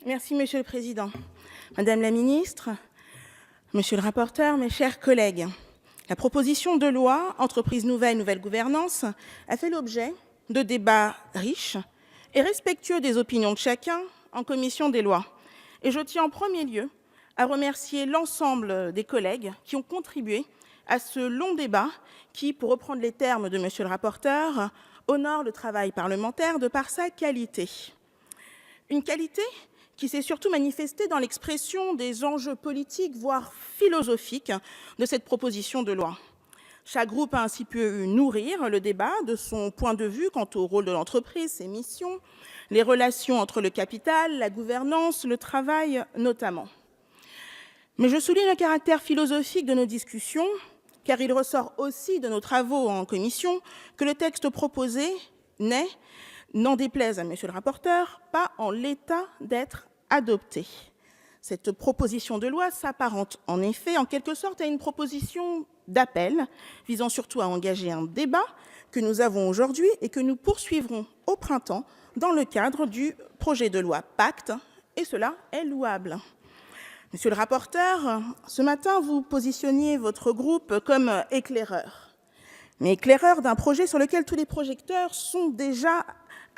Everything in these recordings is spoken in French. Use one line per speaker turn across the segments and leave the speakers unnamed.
Merci, Monsieur le Président. Madame la Ministre, Monsieur le rapporteur, mes chers collègues, la proposition de loi « Entreprise nouvelle, nouvelle gouvernance » a fait l'objet de débats riches et respectueux des opinions de chacun en commission des lois. Et je tiens en premier lieu à remercier l'ensemble des collègues qui ont contribué à ce long débat qui, pour reprendre les termes de Monsieur le rapporteur, honore le travail parlementaire de par sa qualité. Une qualité qui s'est surtout manifestée dans l'expression des enjeux politiques, voire philosophiques, de cette proposition de loi. Chaque groupe a ainsi pu nourrir le débat de son point de vue quant au rôle de l'entreprise, ses missions, les relations entre le capital, la gouvernance, le travail notamment. Mais je souligne le caractère philosophique de nos discussions, car il ressort aussi de nos travaux en commission que le texte proposé n'est, n'en déplaise à Monsieur le rapporteur, pas en l'état d'être adopté. Cette proposition de loi s'apparente en effet en quelque sorte à une proposition d'appel, visant surtout à engager un débat que nous avons aujourd'hui et que nous poursuivrons au printemps dans le cadre du projet de loi Pacte, et cela est louable. Monsieur le rapporteur, ce matin, vous positionniez votre groupe comme éclaireur, mais éclaireur d'un projet sur lequel tous les projecteurs sont déjà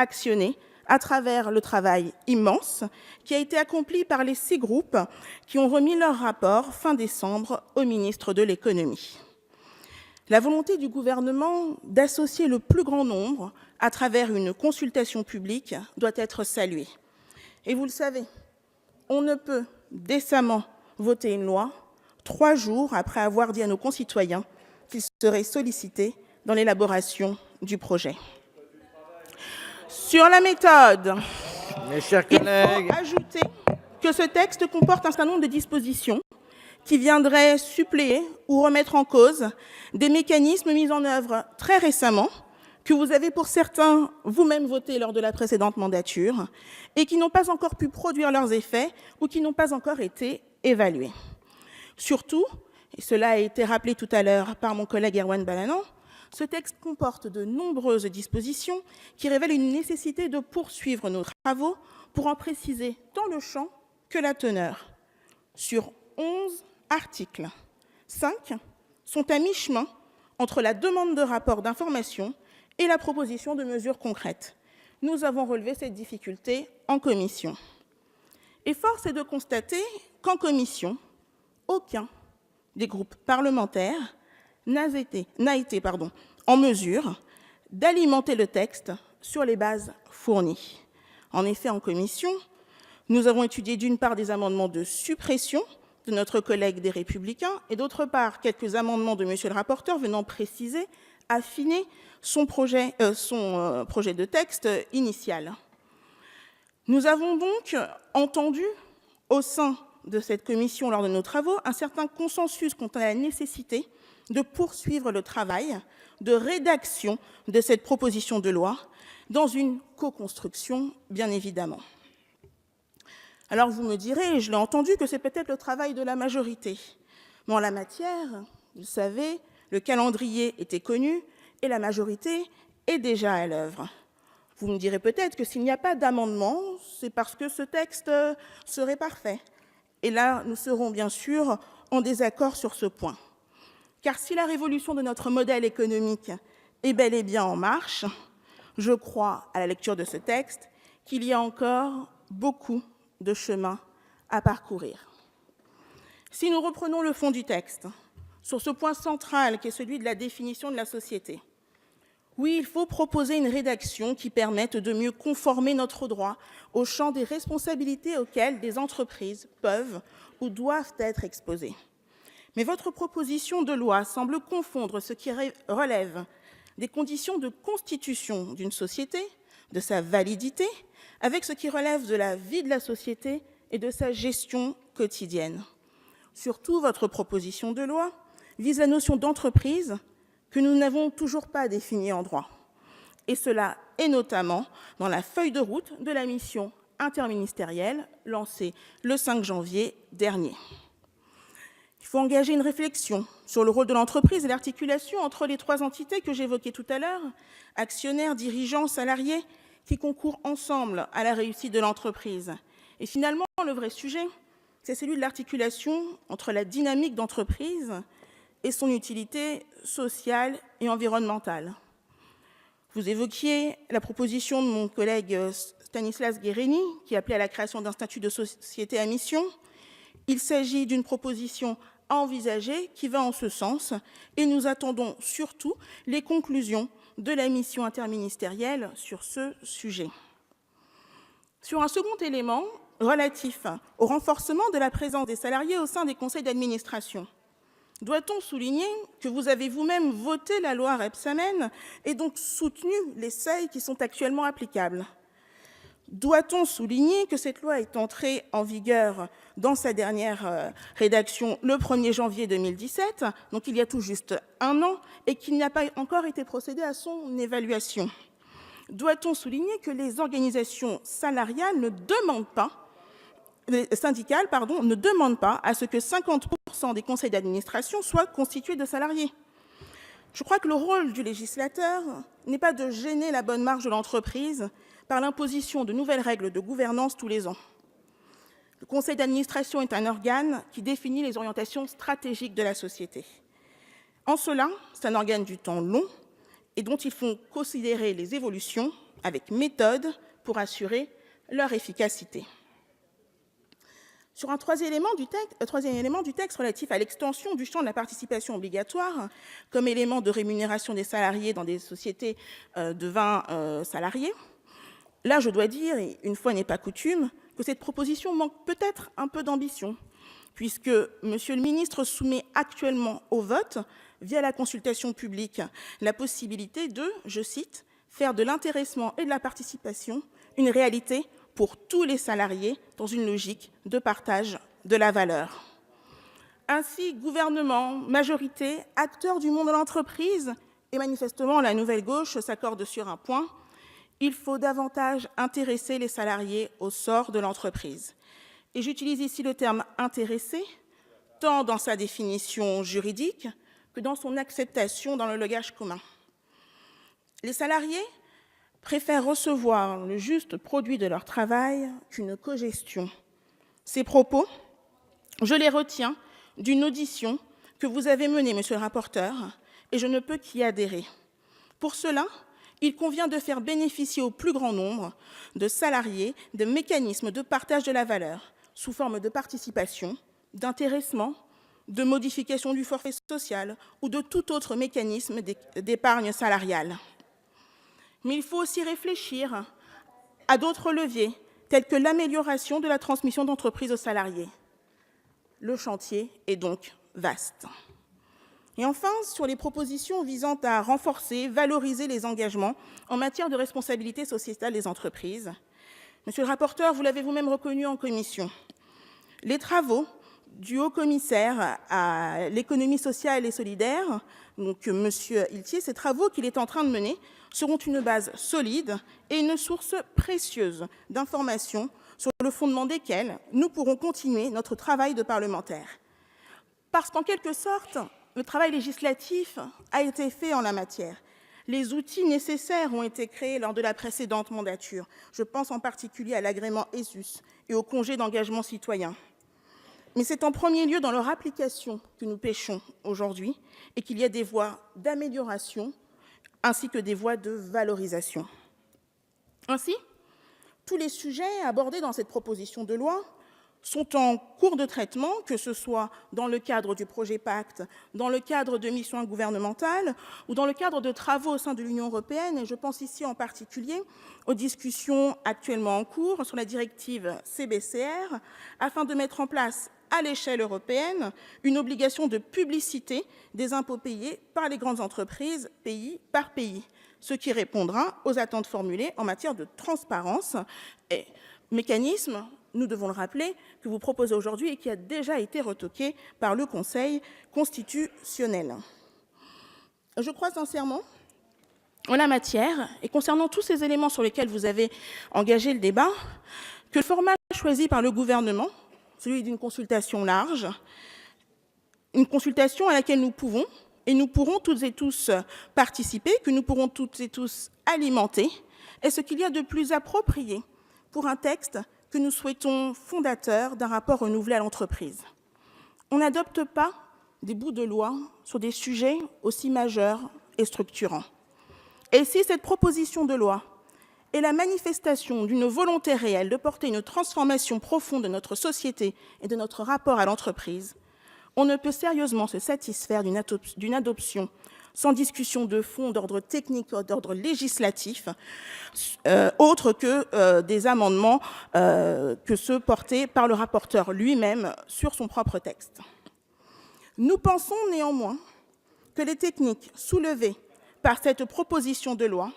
actionnés à travers le travail immense qui a été accompli par les 6 groupes qui ont remis leur rapport fin décembre au ministre de l'Économie. La volonté du gouvernement d'associer le plus grand nombre à travers une consultation publique doit être saluée. Et vous le savez, on ne peut décemment voter une loi 3 jours après avoir dit à nos concitoyens qu'ils seraient sollicités dans l'élaboration du projet. Sur la méthode,
mes chers collègues,
il faut ajouter que ce texte comporte un certain nombre de dispositions qui viendraient suppléer ou remettre en cause des mécanismes mis en œuvre très récemment, que vous avez pour certains vous-même voté lors de la précédente mandature et qui n'ont pas encore pu produire leurs effets ou qui n'ont pas encore été évalués. Surtout, et cela a été rappelé tout à l'heure par mon collègue Erwan Balanant, ce texte comporte de nombreuses dispositions qui révèlent une nécessité de poursuivre nos travaux pour en préciser tant le champ que la teneur. Sur 11 articles, 5 sont à mi-chemin entre la demande de rapport d'information et la proposition de mesures concrètes. Nous avons relevé cette difficulté en commission. Et force est de constater qu'en commission, aucun des groupes parlementaires n'a été en mesure d'alimenter le texte sur les bases fournies. En effet, en commission, nous avons étudié d'une part des amendements de suppression de notre collègue des Républicains et d'autre part quelques amendements de Monsieur le rapporteur venant préciser, affiner son projet de texte initial. Nous avons donc entendu au sein de cette commission lors de nos travaux un certain consensus quant à la nécessité de poursuivre le travail de rédaction de cette proposition de loi dans une co-construction, bien évidemment. Alors vous me direz, et je l'ai entendu, que c'est peut-être le travail de la majorité. Mais en la matière, vous savez, le calendrier était connu et la majorité est déjà à l'œuvre. Vous me direz peut-être que s'il n'y a pas d'amendement, c'est parce que ce texte serait parfait. Et là, nous serons bien sûr en désaccord sur ce point. Car si la révolution de notre modèle économique est bel et bien en marche, je crois, à la lecture de ce texte, qu'il y a encore beaucoup de chemin à parcourir. Si nous reprenons le fond du texte, sur ce point central qui est celui de la définition de la société, oui, il faut proposer une rédaction qui permette de mieux conformer notre droit au champ des responsabilités auxquelles des entreprises peuvent ou doivent être exposées. Mais votre proposition de loi semble confondre ce qui relève des conditions de constitution d'une société, de sa validité, avec ce qui relève de la vie de la société et de sa gestion quotidienne. Surtout, votre proposition de loi vise la notion d'entreprise que nous n'avons toujours pas définie en droit. Et cela est notamment dans la feuille de route de la mission interministérielle lancée le 5 janvier dernier. Il faut engager une réflexion sur le rôle de l'entreprise et l'articulation entre les 3 entités que j'évoquais tout à l'heure, actionnaires, dirigeants, salariés, qui concourent ensemble à la réussite de l'entreprise. Et finalement, le vrai sujet, c'est celui de l'articulation entre la dynamique d'entreprise et son utilité sociale et environnementale. Vous évoquiez la proposition de mon collègue Stanislas Guérini, qui appelait à la création d'un statut de société à mission. Il s'agit d'une proposition à envisager qui va en ce sens, et nous attendons surtout les conclusions de la mission interministérielle sur ce sujet. Sur un second élément, relatif au renforcement de la présence des salariés au sein des conseils d'administration, doit-on souligner que vous avez vous-même voté la loi Rebsamen et donc soutenu les seuils qui sont actuellement applicables? Doit-on souligner que cette loi est entrée en vigueur dans sa dernière rédaction le 1er janvier 2017, donc il y a tout juste un an, et qu'il n'a pas encore été procédé à son évaluation? Doit-on souligner que les organisations salariales syndicales ne demandent pas à ce que 50% des conseils d'administration soient constitués de salariés? Je crois que le rôle du législateur n'est pas de gêner la bonne marche de l'entreprise par l'imposition de nouvelles règles de gouvernance tous les ans. Le conseil d'administration est un organe qui définit les orientations stratégiques de la société. En cela, c'est un organe du temps long et dont il faut considérer les évolutions avec méthode pour assurer leur efficacité. Sur un troisième élément du texte relatif à l'extension du champ de la participation obligatoire comme élément de rémunération des salariés dans des sociétés de 20 salariés, là, je dois dire, et une fois n'est pas coutume, que cette proposition manque peut-être un peu d'ambition, puisque Monsieur le ministre soumet actuellement au vote, via la consultation publique, la possibilité de, je cite, « faire de l'intéressement et de la participation une réalité pour tous les salariés dans une logique de partage de la valeur ». Ainsi, gouvernement, majorité, acteurs du monde de l'entreprise, et manifestement la nouvelle gauche s'accorde sur un point: il faut davantage intéresser les salariés au sort de l'entreprise. Et j'utilise ici le terme « intéresser », tant dans sa définition juridique que dans son acceptation dans le langage commun. Les salariés préfèrent recevoir le juste produit de leur travail qu'une cogestion. Ces propos, je les retiens d'une audition que vous avez menée, monsieur le rapporteur, et je ne peux qu'y adhérer. Pour cela, il convient de faire bénéficier au plus grand nombre de salariés de mécanismes de partage de la valeur sous forme de participation, d'intéressement, de modification du forfait social ou de tout autre mécanisme d'épargne salariale. Mais il faut aussi réfléchir à d'autres leviers, tels que l'amélioration de la transmission d'entreprise aux salariés. Le chantier est donc vaste. Et enfin, sur les propositions visant à renforcer, valoriser les engagements en matière de responsabilité sociétale des entreprises, monsieur le rapporteur, vous l'avez vous-même reconnu en commission. Les travaux du haut-commissaire à l'économie sociale et solidaire, donc monsieur Hiltier, ces travaux qu'il est en train de mener seront une base solide et une source précieuse d'informations sur le fondement desquelles nous pourrons continuer notre travail de parlementaire. Parce qu'en quelque sorte, le travail législatif a été fait en la matière. Les outils nécessaires ont été créés lors de la précédente mandature. Je pense en particulier à l'agrément ESUS et au congé d'engagement citoyen. Mais c'est en premier lieu dans leur application que nous pêchons aujourd'hui et qu'il y a des voies d'amélioration ainsi que des voies de valorisation. Ainsi, tous les sujets abordés dans cette proposition de loi sont en cours de traitement, que ce soit dans le cadre du projet Pacte, dans le cadre de missions gouvernementales ou dans le cadre de travaux au sein de l'Union européenne. Et je pense ici en particulier aux discussions actuellement en cours sur la directive CBCR, afin de mettre en place à l'échelle européenne une obligation de publicité des impôts payés par les grandes entreprises, pays par pays, ce qui répondra aux attentes formulées en matière de transparence et mécanisme, nous devons le rappeler, que vous proposez aujourd'hui et qui a déjà été retoqué par le Conseil constitutionnel. Je crois sincèrement, en la matière, et concernant tous ces éléments sur lesquels vous avez engagé le débat, que le format choisi par le gouvernement, celui d'une consultation large, une consultation à laquelle nous pouvons et nous pourrons toutes et tous participer, que nous pourrons toutes et tous alimenter, est ce qu'il y a de plus approprié pour un texte que nous souhaitons fondateur d'un rapport renouvelé à l'entreprise. On n'adopte pas des bouts de loi sur des sujets aussi majeurs et structurants. Et si cette proposition de loi est la manifestation d'une volonté réelle de porter une transformation profonde de notre société et de notre rapport à l'entreprise, on ne peut sérieusement se satisfaire d'une adoption sans discussion de fond d'ordre technique ou d'ordre législatif, autre que des amendements que ceux portés par le rapporteur lui-même sur son propre texte. Nous pensons néanmoins que les techniques soulevées par cette proposition de loi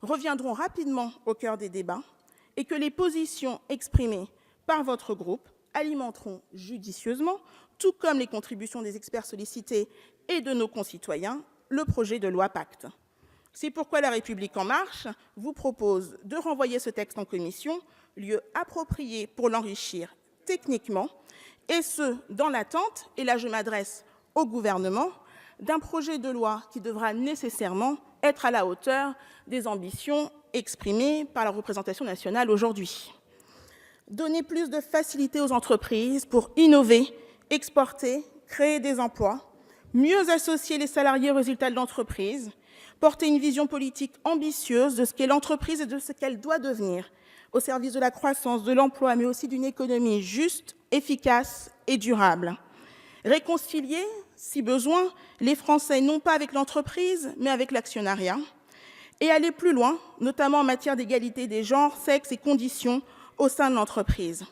reviendront rapidement au cœur des débats et que les positions exprimées par votre groupe alimenteront judicieusement, tout comme les contributions des experts sollicités et de nos concitoyens, le projet de loi Pacte. C'est pourquoi La République En Marche vous propose de renvoyer ce texte en commission, lieu approprié pour l'enrichir techniquement, et ce, dans l'attente, et là je m'adresse au gouvernement, d'un projet de loi qui devra nécessairement être à la hauteur des ambitions exprimées par la représentation nationale aujourd'hui. Donner plus de facilité aux entreprises pour innover, exporter, créer des emplois, mieux associer les salariés aux résultats de l'entreprise, porter une vision politique ambitieuse de ce qu'est l'entreprise et de ce qu'elle doit devenir, au service de la croissance, de l'emploi, mais aussi d'une économie juste, efficace et durable. Réconcilier, si besoin, les Français non pas avec l'entreprise, mais avec l'actionnariat, et aller plus loin, notamment en matière d'égalité des genres, sexes et conditions au sein de l'entreprise.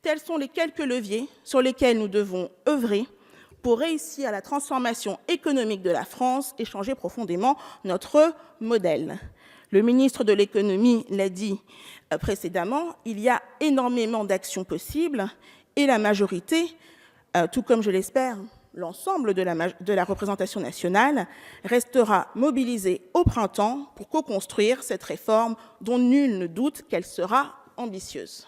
Tels sont les quelques leviers sur lesquels nous devons œuvrer pour réussir la transformation économique de la France et changer profondément notre modèle. Le ministre de l'économie l'a dit précédemment, il y a énormément d'actions possibles et la majorité, tout comme je l'espère, l'ensemble de la représentation nationale, restera mobilisée au printemps pour co-construire cette réforme dont nul ne doute qu'elle sera ambitieuse.